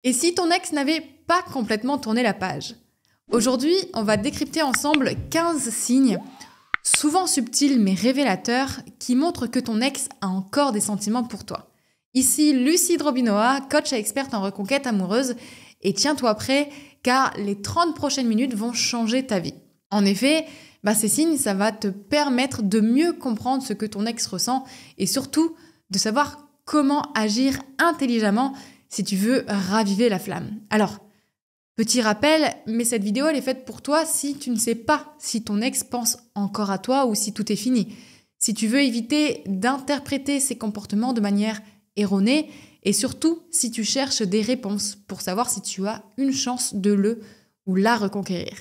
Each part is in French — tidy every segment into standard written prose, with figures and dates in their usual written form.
Et si ton ex n'avait pas complètement tourné la page? Aujourd'hui, on va décrypter ensemble 15 signes, souvent subtils mais révélateurs, qui montrent que ton ex a encore des sentiments pour toi. Ici, Lucie Drobinoa, coach et experte en reconquête amoureuse, et tiens-toi prêt, car les 30 prochaines minutes vont changer ta vie. En effet, ces signes, ça va te permettre de mieux comprendre ce que ton ex ressent et surtout de savoir comment agir intelligemment si tu veux raviver la flamme. Alors, petit rappel, mais cette vidéo, elle est faite pour toi si tu ne sais pas si ton ex pense encore à toi ou si tout est fini. Si tu veux éviter d'interpréter ses comportements de manière erronée et surtout si tu cherches des réponses pour savoir si tu as une chance de le ou la reconquérir.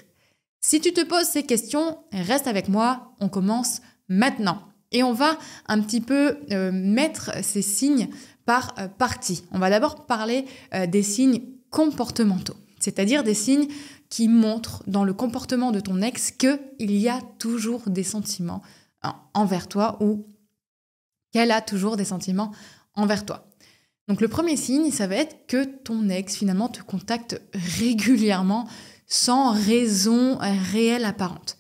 Si tu te poses ces questions, reste avec moi, on commence maintenant. Et on va un petit peu mettre ces signes par partie. On va d'abord parler des signes comportementaux, c'est-à-dire des signes qui montrent dans le comportement de ton ex qu'il y a toujours des sentiments envers toi ou qu'elle a toujours des sentiments envers toi. Donc le premier signe, ça va être que ton ex finalement te contacte régulièrement sans raison réelle apparente.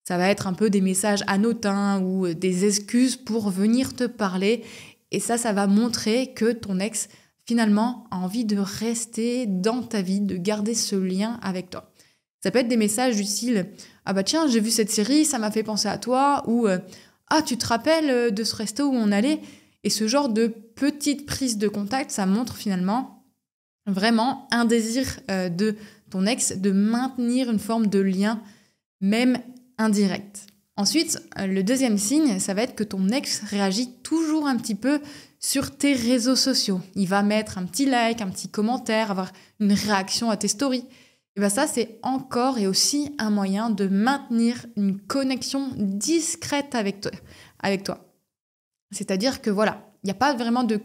Ça va être un peu des messages anodins ou des excuses pour venir te parler. Et ça va montrer que ton ex, finalement, a envie de rester dans ta vie, de garder ce lien avec toi. Ça peut être des messages du style « Ah bah tiens, j'ai vu cette série, ça m'a fait penser à toi » ou « Ah, tu te rappelles de ce resto où on allait ?» Et ce genre de petite prise de contact, ça montre finalement vraiment un désir de ton ex de maintenir une forme de lien, même indirect. Ensuite, le deuxième signe, ça va être que ton ex réagit toujours un petit peu sur tes réseaux sociaux. Il va mettre un petit like, un petit commentaire, avoir une réaction à tes stories. Et ça, c'est encore et aussi un moyen de maintenir une connexion discrète avec toi. C'est-à-dire que voilà, il n'y a pas vraiment de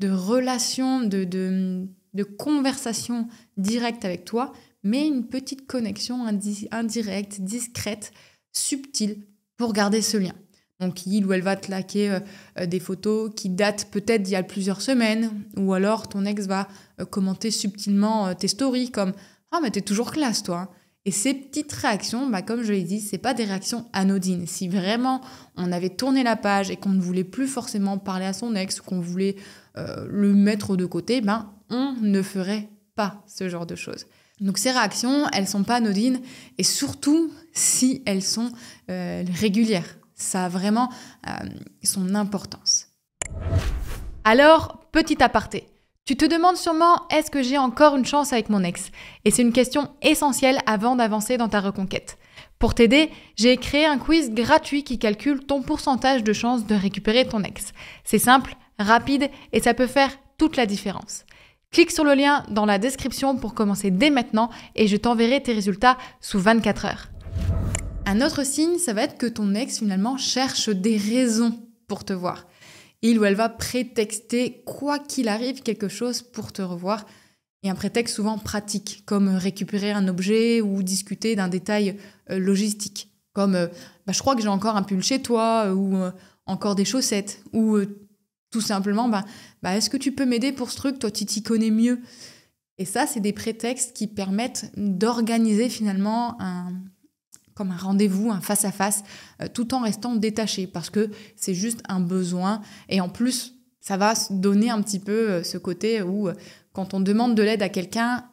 relation, de conversation directe avec toi, mais une petite connexion indirecte, discrète, subtile, pour garder ce lien. Donc il ou elle va te liker des photos qui datent peut-être d'il y a plusieurs semaines, ou alors ton ex va commenter subtilement tes stories comme « Ah mais t'es toujours classe toi !» Et ces petites réactions, comme je l'ai dit, c'est pas des réactions anodines. Si vraiment on avait tourné la page et qu'on ne voulait plus forcément parler à son ex, ou qu'on voulait le mettre de côté, on ne ferait pas ce genre de choses. Donc ces réactions, elles sont pas anodines et surtout si elles sont régulières. Ça a vraiment son importance. Alors, petit aparté. Tu te demandes sûrement, est-ce que j'ai encore une chance avec mon ex? Et c'est une question essentielle avant d'avancer dans ta reconquête. Pour t'aider, j'ai créé un quiz gratuit qui calcule ton pourcentage de chance de récupérer ton ex. C'est simple, rapide et ça peut faire toute la différence. Clique sur le lien dans la description pour commencer dès maintenant et je t'enverrai tes résultats sous 24 heures. Un autre signe, ça va être que ton ex finalement cherche des raisons pour te voir. Il ou elle va prétexter, quoi qu'il arrive, quelque chose pour te revoir. Et un prétexte souvent pratique, comme récupérer un objet ou discuter d'un détail logistique. Comme je crois que j'ai encore un pull chez toi, ou encore des chaussettes, ou tout simplement, est-ce que tu peux m'aider pour ce truc? Toi, tu t'y connais mieux. Et ça, c'est des prétextes qui permettent d'organiser finalement comme un rendez-vous, un face-à-face, tout en restant détaché, parce que c'est juste un besoin. Et en plus, ça va donner un petit peu ce côté où, quand on demande de l'aide à quelqu'un,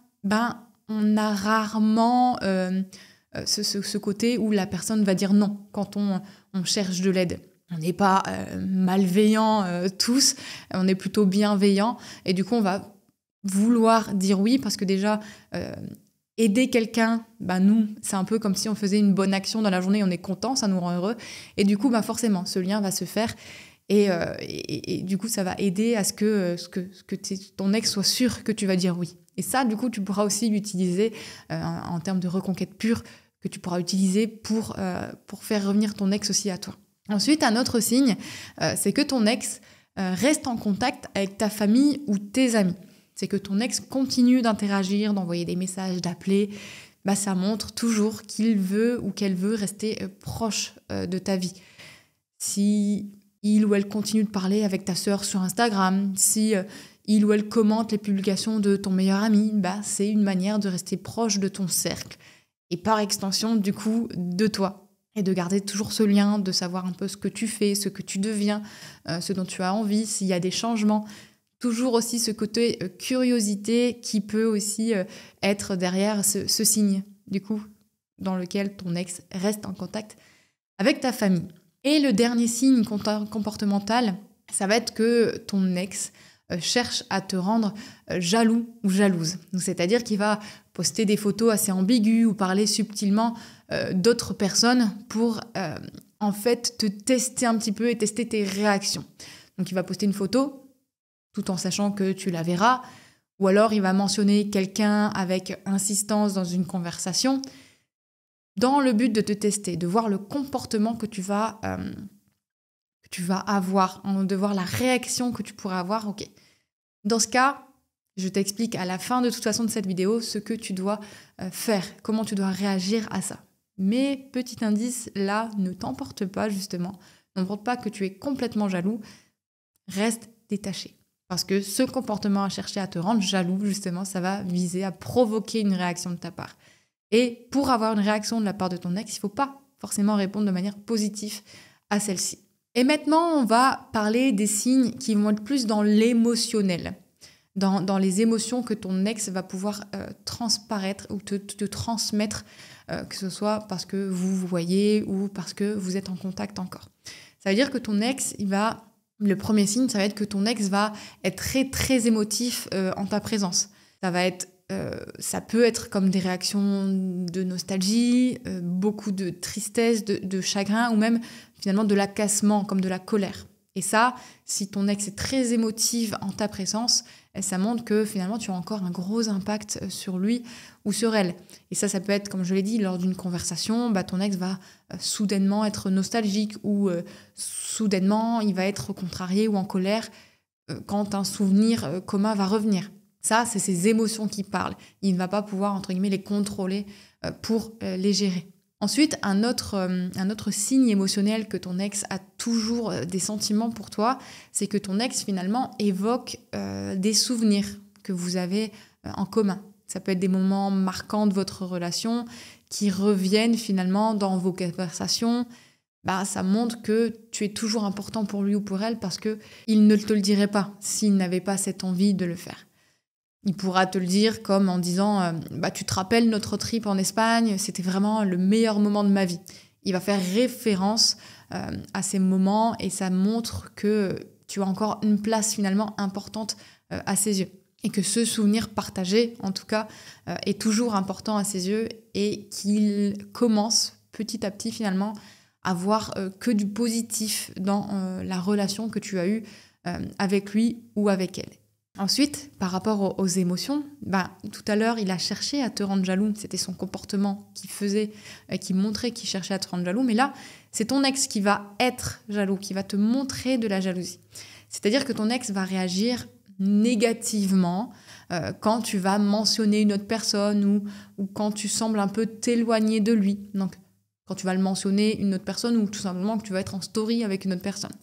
on a rarement ce côté où la personne va dire non quand on cherche de l'aide. On n'est pas malveillants tous, on est plutôt bienveillants. Et du coup, on va vouloir dire oui, parce que déjà... aider quelqu'un, nous, c'est un peu comme si on faisait une bonne action dans la journée, on est content, ça nous rend heureux. Et du coup, forcément, ce lien va se faire. Et du coup, ça va aider à ce que ton ex soit sûr que tu vas dire oui. Et ça, du coup, tu pourras aussi l'utiliser en termes de reconquête pure, que tu pourras utiliser pour faire revenir ton ex aussi à toi. Ensuite, un autre signe, c'est que ton ex reste en contact avec ta famille ou tes amis. C'est que ton ex continue d'interagir, d'envoyer des messages, d'appeler. Ça montre toujours qu'il veut ou qu'elle veut rester proche de ta vie. Si il ou elle continue de parler avec ta sœur sur Instagram, si il ou elle commente les publications de ton meilleur ami, c'est une manière de rester proche de ton cercle et par extension du coup de toi. Et de garder toujours ce lien, de savoir un peu ce que tu fais, ce que tu deviens, ce dont tu as envie, s'il y a des changements. Toujours aussi ce côté curiosité qui peut aussi être derrière ce signe, du coup, dans lequel ton ex reste en contact avec ta famille. Et le dernier signe comportemental, ça va être que ton ex cherche à te rendre jaloux ou jalouse. Donc, c'est-à-dire qu'il va poster des photos assez ambiguës ou parler subtilement d'autres personnes pour en fait te tester un petit peu et tester tes réactions. Donc il va poster une photo tout en sachant que tu la verras, ou alors il va mentionner quelqu'un avec insistance dans une conversation dans le but de te tester, de voir le comportement que tu vas avoir, de voir la réaction que tu pourrais avoir. Ok. Dans ce cas, je t'explique à la fin de toute façon de cette vidéo ce que tu dois faire, comment tu dois réagir à ça. Mais petit indice, là, ne t'emporte pas justement, n'emporte pas que tu es complètement jaloux, reste détaché. Parce que ce comportement à chercher à te rendre jaloux, justement, ça va viser à provoquer une réaction de ta part. Et pour avoir une réaction de la part de ton ex, il ne faut pas forcément répondre de manière positive à celle-ci. Et maintenant, on va parler des signes qui vont être plus dans l'émotionnel, dans les émotions que ton ex va pouvoir transparaître ou te transmettre, que ce soit parce que vous vous voyez ou parce que vous êtes en contact encore. Ça veut dire que ton ex, le premier signe, ça va être que ton ex va être très, très émotif en ta présence. Ça peut être comme des réactions de nostalgie, beaucoup de tristesse, de chagrin, ou même finalement de l'agacement, comme de la colère. Et ça, si ton ex est très émotive en ta présence, ça montre que finalement tu as encore un gros impact sur lui ou sur elle. Et ça peut être, comme je l'ai dit, lors d'une conversation, ton ex va soudainement être nostalgique ou soudainement il va être contrarié ou en colère quand un souvenir commun va revenir. Ça, c'est ses émotions qui parlent. Il ne va pas pouvoir, entre guillemets, les contrôler pour les gérer. Ensuite, un autre signe émotionnel que ton ex a toujours des sentiments pour toi, c'est que ton ex, finalement, évoque des souvenirs que vous avez en commun. Ça peut être des moments marquants de votre relation qui reviennent finalement dans vos conversations. Ça montre que tu es toujours important pour lui ou pour elle parce qu'il ne te le dirait pas s'il n'avait pas cette envie de le faire. Il pourra te le dire comme en disant tu te rappelles notre trip en Espagne, c'était vraiment le meilleur moment de ma vie. Il va faire référence à ces moments et ça montre que tu as encore une place finalement importante à ses yeux. Et que ce souvenir partagé, en tout cas, est toujours important à ses yeux et qu'il commence petit à petit finalement à voir que du positif dans la relation que tu as eue avec lui ou avec elle. Ensuite, par rapport aux émotions, tout à l'heure, il a cherché à te rendre jaloux. C'était son comportement qui montrait qu'il cherchait à te rendre jaloux. Mais là, c'est ton ex qui va être jaloux, qui va te montrer de la jalousie. C'est-à-dire que ton ex va réagir négativement quand tu vas mentionner une autre personne ou quand tu sembles un peu t'éloigner de lui. Donc, quand tu vas le mentionner une autre personne ou tout simplement que tu vas être en story avec une autre personne.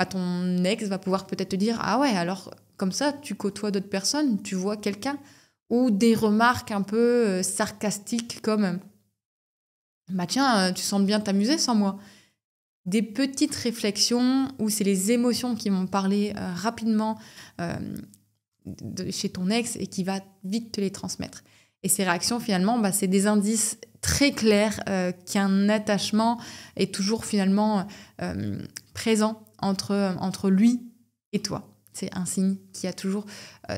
Ton ex va pouvoir peut-être te dire « Ah ouais, alors comme ça, tu côtoies d'autres personnes, tu vois quelqu'un ?» Ou des remarques un peu sarcastiques comme « Tiens, tu sembles bien t'amuser sans moi ?» Des petites réflexions où c'est les émotions qui vont parler rapidement chez ton ex et qui va vite te les transmettre. Et ces réactions, finalement, c'est des indices très clairs qu'un attachement est toujours finalement présent entre lui et toi. C'est un signe qui a toujours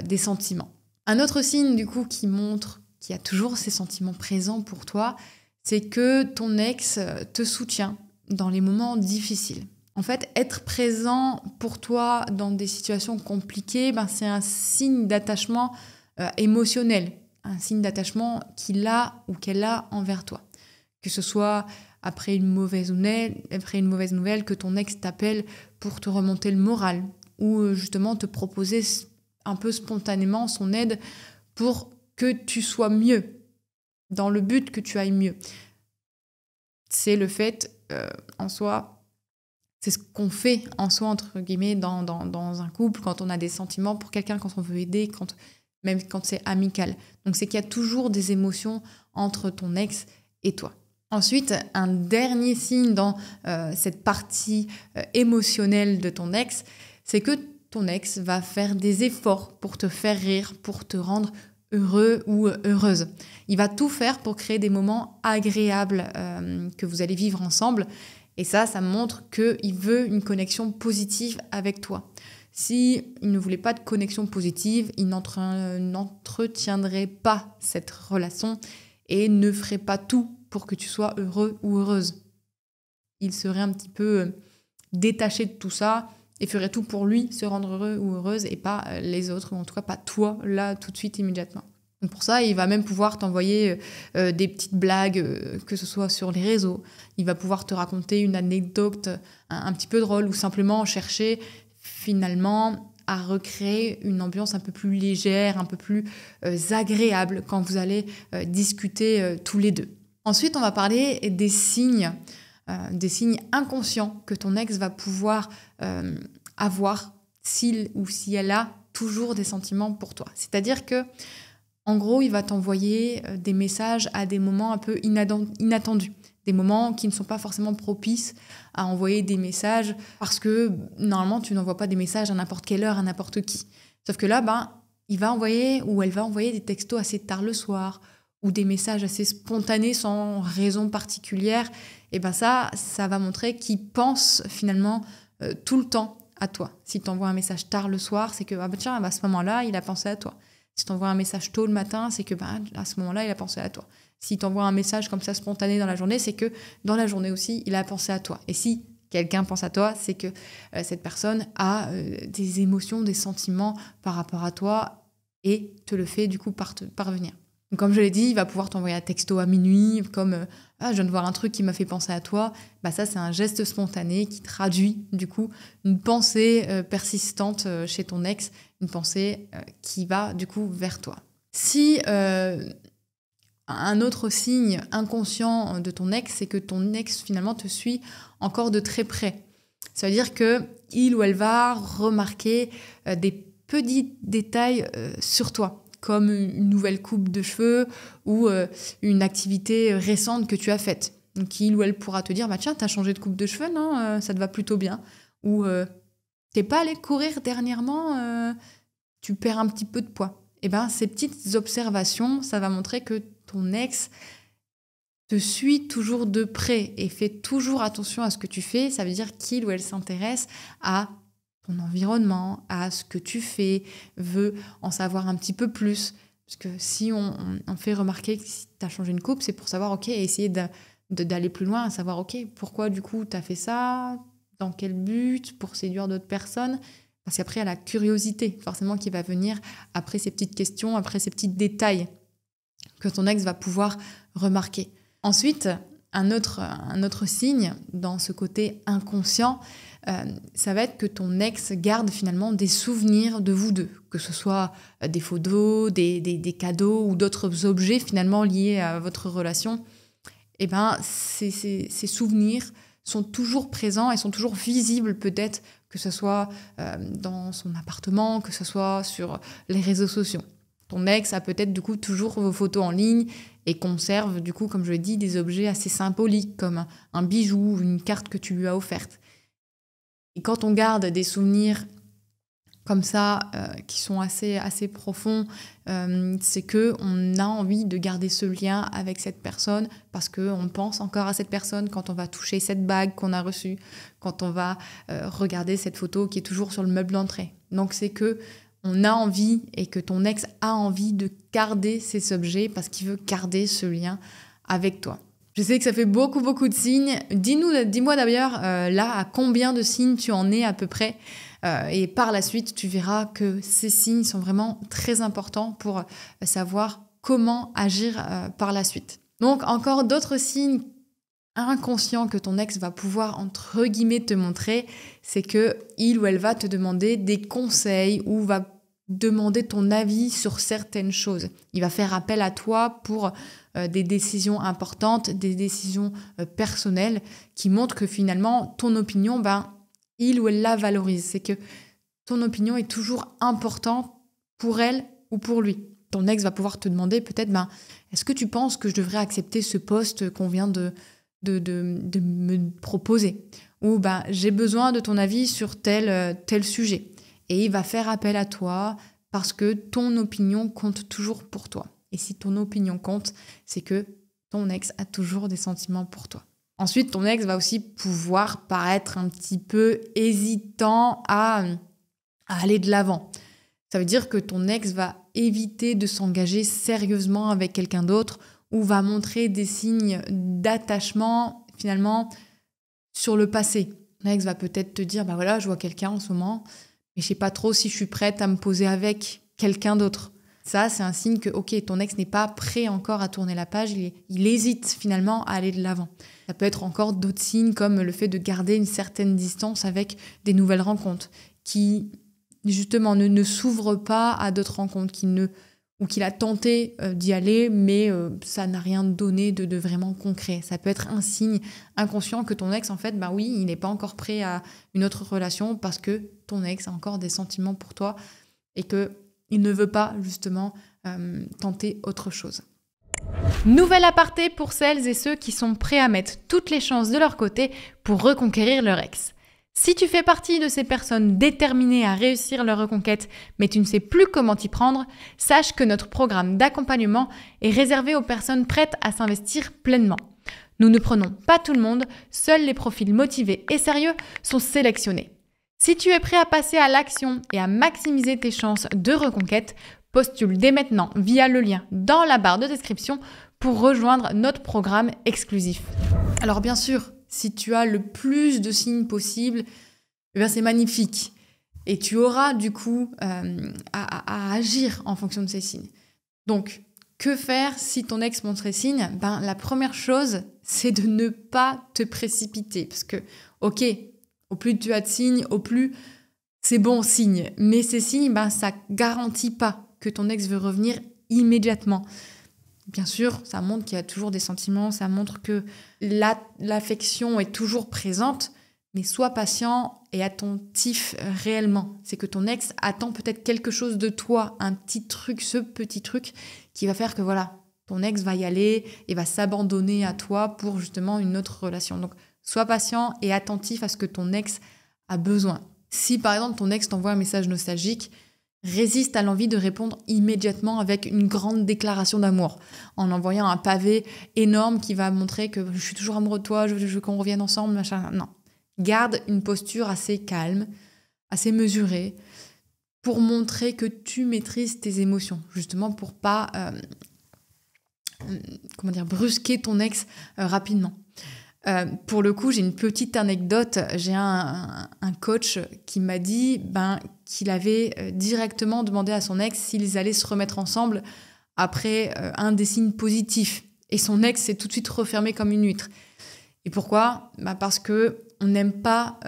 des sentiments. Un autre signe, du coup, qui montre qu'il y a toujours ces sentiments présents pour toi, c'est que ton ex te soutient dans les moments difficiles. En fait, être présent pour toi dans des situations compliquées, c'est un signe d'attachement émotionnel, un signe d'attachement qu'il a ou qu'elle a envers toi. Que ce soit après une mauvaise nouvelle, que ton ex t'appelle pour te remonter le moral ou justement te proposer un peu spontanément son aide pour que tu sois mieux, dans le but que tu ailles mieux. C'est le fait en soi C'est ce qu'on fait en soi, entre guillemets, dans un couple, quand on a des sentiments pour quelqu'un, quand on veut aider, même quand c'est amical. Donc c'est qu'il y a toujours des émotions entre ton ex et toi. Ensuite, un dernier signe dans cette partie émotionnelle de ton ex, c'est que ton ex va faire des efforts pour te faire rire, pour te rendre heureux ou heureuse. Il va tout faire pour créer des moments agréables que vous allez vivre ensemble. Et ça montre qu'il veut une connexion positive avec toi. S'il ne voulait pas de connexion positive, il n'entretiendrait pas cette relation et ne ferait pas tout pour que tu sois heureux ou heureuse. Il serait un petit peu détaché de tout ça et ferait tout pour lui se rendre heureux ou heureuse et pas les autres, ou en tout cas pas toi, là, tout de suite, immédiatement. Donc pour ça, il va même pouvoir t'envoyer des petites blagues, que ce soit sur les réseaux. Il va pouvoir te raconter une anecdote un petit peu drôle ou simplement chercher finalement à recréer une ambiance un peu plus légère, un peu plus agréable quand vous allez discuter tous les deux. Ensuite, on va parler des signes inconscients que ton ex va pouvoir avoir s'il ou si elle a toujours des sentiments pour toi. C'est-à-dire que en gros, il va t'envoyer des messages à des moments un peu inattendus, des moments qui ne sont pas forcément propices à envoyer des messages, parce que normalement, tu n'envoies pas des messages à n'importe quelle heure, à n'importe qui. Sauf que là, il va envoyer ou elle va envoyer des textos assez tard le soir, ou des messages assez spontanés sans raison particulière. Et ça va montrer qu'il pense finalement tout le temps à toi. Si tu envoies un message tard le soir, c'est que tiens, à ce moment-là, il a pensé à toi. Si tu envoies un message tôt le matin, c'est que à ce moment-là, il a pensé à toi. Si tu envoies un message comme ça spontané dans la journée, c'est que dans la journée aussi, il a pensé à toi. Et si quelqu'un pense à toi, c'est que cette personne a des émotions, des sentiments par rapport à toi et te le fait du coup parvenir. Donc, comme je l'ai dit, il va pouvoir t'envoyer un texto à minuit, comme je viens de voir un truc qui m'a fait penser à toi. Ça, c'est un geste spontané qui traduit du coup une pensée persistante chez ton ex, une pensée qui va du coup vers toi. Si un autre signe inconscient de ton ex, c'est que ton ex finalement te suit encore de très près. Ça veut dire qu'il ou elle va remarquer des petits détails sur toi, comme une nouvelle coupe de cheveux ou une activité récente que tu as faite. Donc il ou elle pourra te dire tiens, t'as changé de coupe de cheveux, non, ça te va plutôt bien. Ou t'es pas allé courir dernièrement, tu perds un petit peu de poids. Ces petites observations, ça va montrer que ton ex te suit toujours de près et fait toujours attention à ce que tu fais. Ça veut dire qu'il ou elle s'intéresse à ton environnement, à ce que tu fais, veut en savoir un petit peu plus. Parce que si on fait remarquer que si tu as changé une coupe, c'est pour savoir, ok, essayer d'aller plus loin, à savoir, ok, pourquoi du coup tu as fait ça, dans quel but, pour séduire d'autres personnes. Parce qu'après, il y a la curiosité, forcément, qui va venir après ces petites questions, après ces petits détails que ton ex va pouvoir remarquer. Ensuite, un autre signe dans ce côté inconscient, ça va être que ton ex garde finalement des souvenirs de vous deux, que ce soit des photos, des cadeaux ou d'autres objets finalement liés à votre relation. Ces souvenirs sont toujours présents et sont toujours visibles peut-être, que ce soit dans son appartement, que ce soit sur les réseaux sociaux. Ton ex a peut-être du coup toujours vos photos en ligne et conserve du coup, comme je l'ai dit, des objets assez symboliques comme un bijou ou une carte que tu lui as offerte. Et quand on garde des souvenirs comme ça, qui sont assez profonds, c'est qu'on a envie de garder ce lien avec cette personne parce qu'on pense encore à cette personne quand on va toucher cette bague qu'on a reçue, quand on va regarder cette photo qui est toujours sur le meuble d'entrée. Donc c'est que on a envie et que ton ex a envie de garder ces objets parce qu'il veut garder ce lien avec toi. Je sais que ça fait beaucoup de signes. Dis-moi d'ailleurs là à combien de signes tu en es à peu près. Et par la suite, tu verras que ces signes sont vraiment très importants pour savoir comment agir par la suite. Donc encore d'autres signes inconscients que ton ex va pouvoir entre guillemets te montrer, c'est que il ou elle va te demander des conseils ou va demander ton avis sur certaines choses. Il va faire appel à toi pour des décisions importantes, des décisions personnelles qui montrent que finalement, ton opinion, il ou elle la valorise. C'est que ton opinion est toujours importante pour elle ou pour lui. Ton ex va pouvoir te demander peut-être, est-ce que tu penses que je devrais accepter ce poste qu'on vient de me proposer ? Ou j'ai besoin de ton avis sur tel sujet. Et il va faire appel à toi parce que ton opinion compte toujours pour toi. Et si ton opinion compte, c'est que ton ex a toujours des sentiments pour toi. Ensuite, ton ex va aussi pouvoir paraître un petit peu hésitant à aller de l'avant. Ça veut dire que ton ex va éviter de s'engager sérieusement avec quelqu'un d'autre ou va montrer des signes d'attachement finalement sur le passé. Ton ex va peut-être te dire, je vois quelqu'un en ce moment, mais je sais pas trop si je suis prête à me poser avec quelqu'un d'autre. Ça, c'est un signe que, ton ex n'est pas prêt encore à tourner la page, il hésite finalement à aller de l'avant. Ça peut être encore d'autres signes comme le fait de garder une certaine distance avec des nouvelles rencontres, qui justement ne s'ouvre pas à d'autres rencontres, ou qu'il a tenté d'y aller, mais ça n'a rien donné de vraiment concret. Ça peut être un signe inconscient que ton ex, en fait, il n'est pas encore prêt à une autre relation parce que ton ex a encore des sentiments pour toi et qu'il ne veut pas, justement, tenter autre chose. Nouvel aparté pour celles et ceux qui sont prêts à mettre toutes les chances de leur côté pour reconquérir leur ex. Si tu fais partie de ces personnes déterminées à réussir leur reconquête, mais tu ne sais plus comment t'y prendre, sache que notre programme d'accompagnement est réservé aux personnes prêtes à s'investir pleinement. Nous ne prenons pas tout le monde, seuls les profils motivés et sérieux sont sélectionnés. Si tu es prêt à passer à l'action et à maximiser tes chances de reconquête, postule dès maintenant via le lien dans la barre de description pour rejoindre notre programme exclusif. Alors bien sûr, si tu as le plus de signes possible, c'est magnifique. Et tu auras du coup à agir en fonction de ces signes. Donc, que faire si ton ex montre ses signes ? La première chose, c'est de ne pas te précipiter. Parce que, au plus tu as de signes, au plus c'est bon signe. Mais ces signes, ça garantit pas que ton ex veut revenir immédiatement. Bien sûr, ça montre qu'il y a toujours des sentiments, ça montre que l'affection est toujours présente, mais sois patient et attentif réellement. C'est que ton ex attend peut-être quelque chose de toi, un petit truc, ce petit truc qui va faire que ton ex va y aller et va s'abandonner à toi pour justement une autre relation. Donc, sois patient et attentif à ce que ton ex a besoin. Si par exemple ton ex t'envoie un message nostalgique, résiste à l'envie de répondre immédiatement avec une grande déclaration d'amour, en envoyant un pavé énorme qui va montrer que je suis toujours amoureux de toi, je veux qu'on revienne ensemble, machin. Non. Garde une posture assez calme, assez mesurée, pour montrer que tu maîtrises tes émotions, justement pour pas brusquer ton ex rapidement. Pour le coup, j'ai une petite anecdote. J'ai un coach qui m'a dit qu'il avait directement demandé à son ex s'ils allaient se remettre ensemble après un des signes positifs. Et son ex s'est tout de suite refermé comme une huître. Et pourquoi ? Parce que on n'aime pas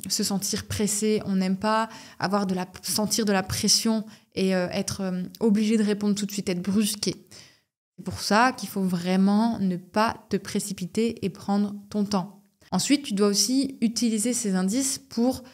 se sentir pressé, on n'aime pas sentir de la pression et être obligé de répondre tout de suite, être brusqué. C'est pour ça qu'il faut vraiment ne pas te précipiter et prendre ton temps. Ensuite, tu dois aussi utiliser ces indices pour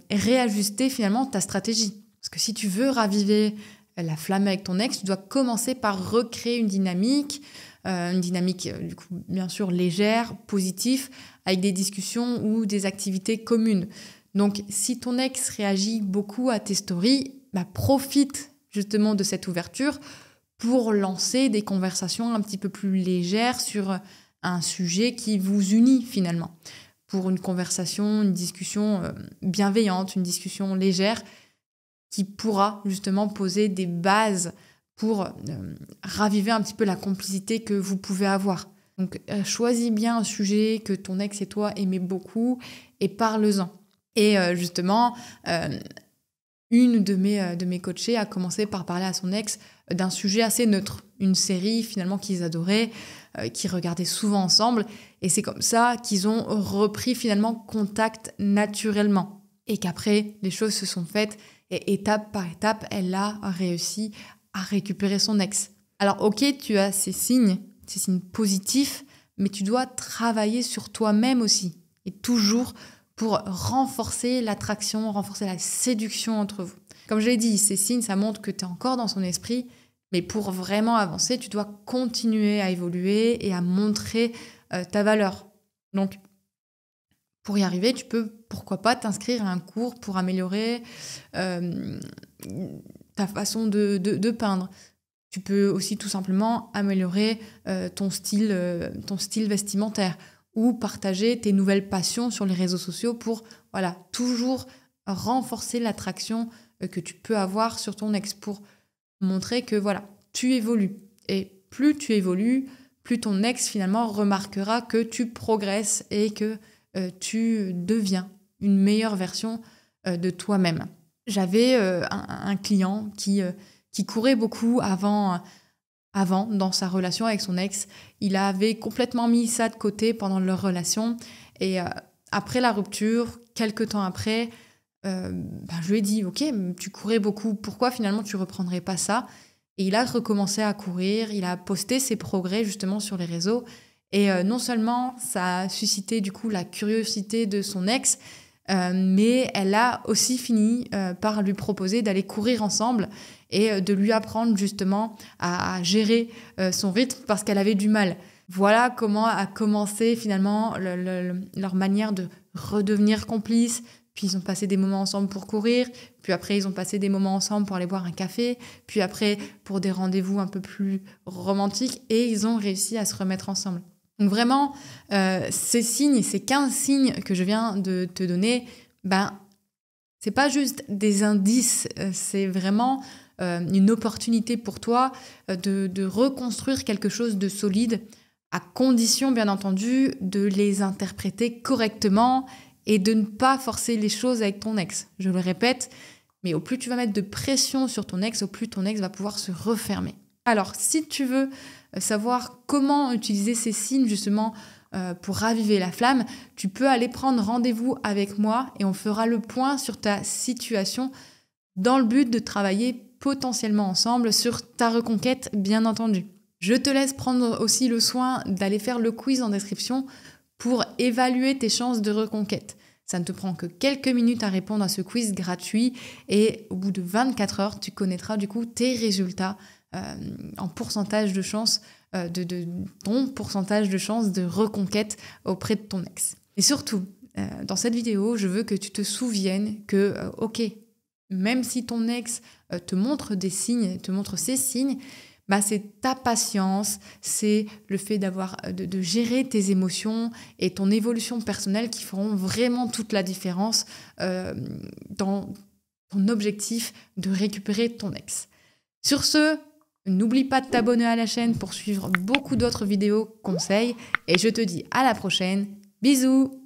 réajuster finalement ta stratégie. Parce que si tu veux raviver la flamme avec ton ex, tu dois commencer par recréer une dynamique du coup, bien sûr, légère, positive, avec des discussions ou des activités communes. Donc, si ton ex réagit beaucoup à tes stories, profite justement de cette ouverture pour lancer des conversations un petit peu plus légères sur un sujet qui vous unit finalement. Pour une conversation, une discussion bienveillante, une discussion légère qui pourra justement poser des bases pour raviver un petit peu la complicité que vous pouvez avoir. Donc, choisis bien un sujet que ton ex et toi aimez beaucoup et parle-en. Et justement, une de mes coachées a commencé par parler à son ex d'un sujet assez neutre. Une série finalement qu'ils adoraient, qu'ils regardaient souvent ensemble. Et c'est comme ça qu'ils ont repris finalement contact naturellement. Et qu'après, les choses se sont faites Et étape par étape, elle a réussi à récupérer son ex. Alors ok, tu as ces signes positifs, mais tu dois travailler sur toi-même aussi. Et toujours pour renforcer l'attraction, renforcer la séduction entre vous. Comme je l'ai dit, ces signes, ça montre que tu es encore dans son esprit, mais pour vraiment avancer, tu dois continuer à évoluer et à montrer ta valeur. Donc, pour y arriver, tu peux, pourquoi pas, t'inscrire à un cours pour améliorer ta façon de peindre. Tu peux aussi tout simplement améliorer ton style vestimentaire ou partager tes nouvelles passions sur les réseaux sociaux pour toujours renforcer l'attraction que tu peux avoir sur ton ex, pour montrer que tu évolues. Et plus tu évolues, plus ton ex finalement remarquera que tu progresses et que tu deviens une meilleure version de toi-même. J'avais un client qui courait beaucoup avant, dans sa relation avec son ex. Il avait complètement mis ça de côté pendant leur relation. Et après la rupture, quelques temps après, je lui ai dit « Ok, tu courais beaucoup, pourquoi finalement tu reprendrais pas ça ?» Et il a recommencé à courir, il a posté ses progrès justement sur les réseaux. Et non seulement ça a suscité du coup la curiosité de son ex, mais elle a aussi fini par lui proposer d'aller courir ensemble et de lui apprendre justement à gérer son rythme parce qu'elle avait du mal. Voilà comment a commencé finalement leur manière de redevenir complices. Puis ils ont passé des moments ensemble pour courir, puis après ils ont passé des moments ensemble pour aller boire un café, puis après pour des rendez-vous un peu plus romantiques, et ils ont réussi à se remettre ensemble. Donc vraiment, ces 15 signes que je viens de te donner, c'est pas juste des indices, c'est vraiment une opportunité pour toi de reconstruire quelque chose de solide, à condition bien entendu de les interpréter correctement et de ne pas forcer les choses avec ton ex. Je le répète, mais au plus tu vas mettre de pression sur ton ex, au plus ton ex va pouvoir se refermer. Alors, si tu veux savoir comment utiliser ces signes justement pour raviver la flamme, tu peux aller prendre rendez-vous avec moi et on fera le point sur ta situation dans le but de travailler potentiellement ensemble sur ta reconquête, bien entendu. Je te laisse prendre aussi le soin d'aller faire le quiz en description pour évaluer tes chances de reconquête. Ça ne te prend que quelques minutes à répondre à ce quiz gratuit et au bout de 24 heures, tu connaîtras du coup tes résultats en pourcentage de chance, ton pourcentage de chance de reconquête auprès de ton ex. Et surtout, dans cette vidéo, je veux que tu te souviennes que, même si ton ex te montre des signes, te montre ces signes, c'est ta patience, c'est le fait de gérer tes émotions et ton évolution personnelle qui feront vraiment toute la différence dans ton objectif de récupérer ton ex. Sur ce, n'oublie pas de t'abonner à la chaîne pour suivre beaucoup d'autres vidéos conseils et je te dis à la prochaine. Bisous!